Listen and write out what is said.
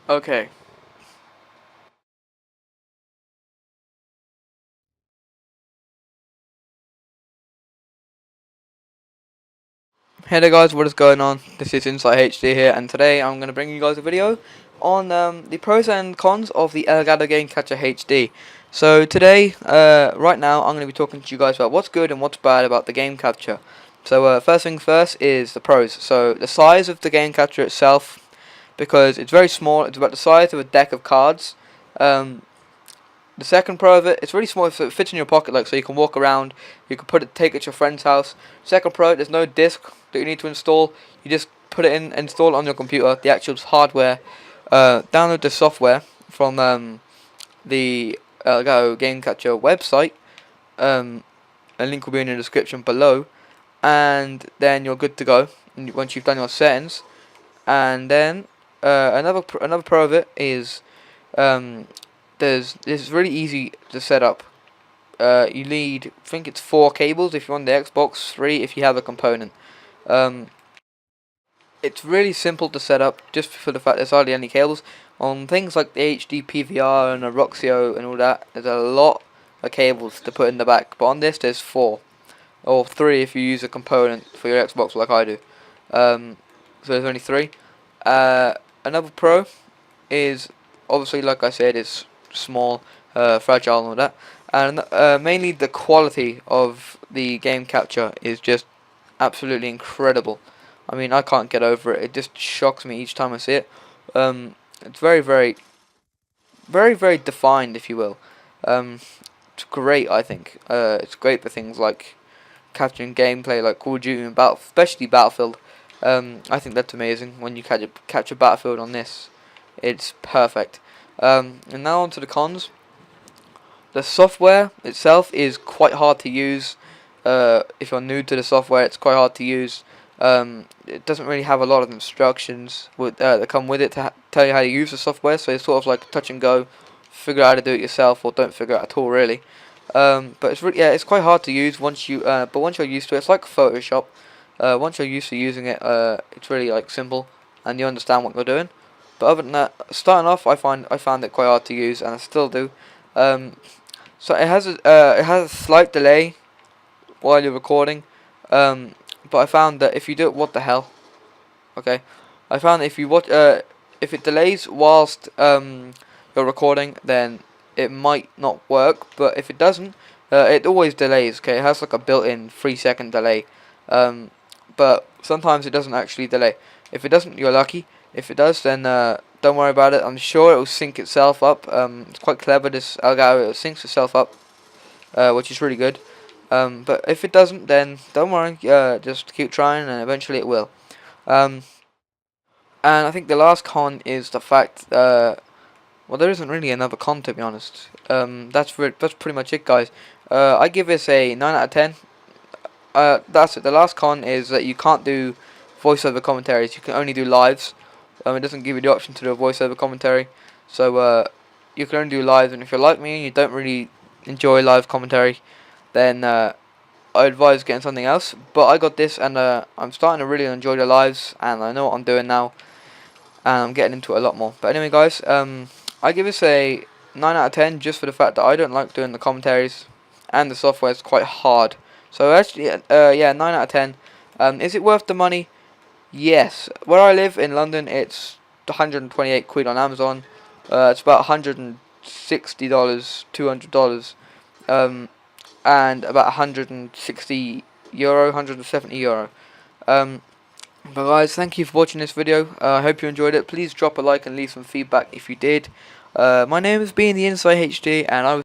Okay. Hey there guys, what is going on? This is Insight HD here, and today I'm going to bring you guys a video on the pros and cons of the Elgato Game Catcher HD. So today, right now, I'm going to be talking to you guys about what's good and what's bad about the game capture. So first things first is the pros. So the size of the game capture itself, because it's very small, it's about the size of a deck of cards. The second pro of it, it's really small, so it fits in your pocket, like, so you can walk around, you can take it to your friend's house. Second pro, there's no disc that you need to install, you just put it in, install it on your computer, the actual hardware, download the software from the Elgato Game Catcher website, a link will be in the description below, and then you're good to go, once you've done your settings. And then, another pro of it is, this is really easy to set up. You need, I think it's 4 cables if you're on the Xbox, 3 if you have a component. It's really simple to set up, just for the fact there's hardly any cables. On things like the HD PVR and the Roxio and all that, there's a lot of cables to put in the back. But on this, there's 4, or 3 if you use a component for your Xbox like I do. So there's only 3. Another pro is, obviously, like I said, it's small, fragile and all that, and mainly the quality of the game capture is just absolutely incredible. I mean, I can't get over it. It just shocks me each time I see it. It's very, very, very, very defined, if you will. It's great, I think. It's great for things like capturing gameplay, like Call of Duty and especially Battlefield. I think that's amazing when you capture Battlefield on this. It's perfect. And now on to the cons. The software itself is quite hard to use. If you're new to the software, it's quite hard to use. It doesn't really have a lot of instructions that come with it to tell you how to use the software. So it's sort of like touch and go. Figure out how to do it yourself, or don't figure it out at all, really. But it's really, it's quite hard to use once you. But once you're used to it, it's like Photoshop. Once you're used to using it, it's really like simple, and you understand what you're doing. But other than that, starting off, I found it quite hard to use, and I still do. So it has a slight delay while you're recording. But I found that if you do it, what the hell? Okay, I found that if you watch, if it delays whilst you're recording, then it might not work. But if it doesn't, it always delays. Okay, it has like a built-in 3-second delay. But sometimes it doesn't actually delay. If it doesn't, you're lucky. If it does, then don't worry about it. I'm sure it will sync itself up. It's quite clever, this Elgato. It syncs itself up, which is really good. But if it doesn't, then don't worry. Just keep trying, and eventually it will. And I think the last con is the fact. Well, there isn't really another con, to be honest. That's pretty much it, guys. I give this a 9 out of 10. That's it. The last con is that you can't do voiceover commentaries. You can only do lives. It doesn't give you the option to do a voiceover commentary. So you can only do lives, and if you're like me and you don't really enjoy live commentary, then I advise getting something else. But I got this, and I'm starting to really enjoy the lives, and I know what I'm doing now, and I'm getting into it a lot more. But anyway, guys, I give this a 9 out of 10 just for the fact that I don't like doing the commentaries, and the software is quite hard. So actually, yeah, 9 out of 10. Is it worth the money? Yes. Where I live in London, it's 128 quid on Amazon. It's about $160, $200, and about 160 euro, 170 euro. But guys, thank you for watching this video. I hope you enjoyed it. Please drop a like and leave some feedback if you did. My name has been the Insight HD, and I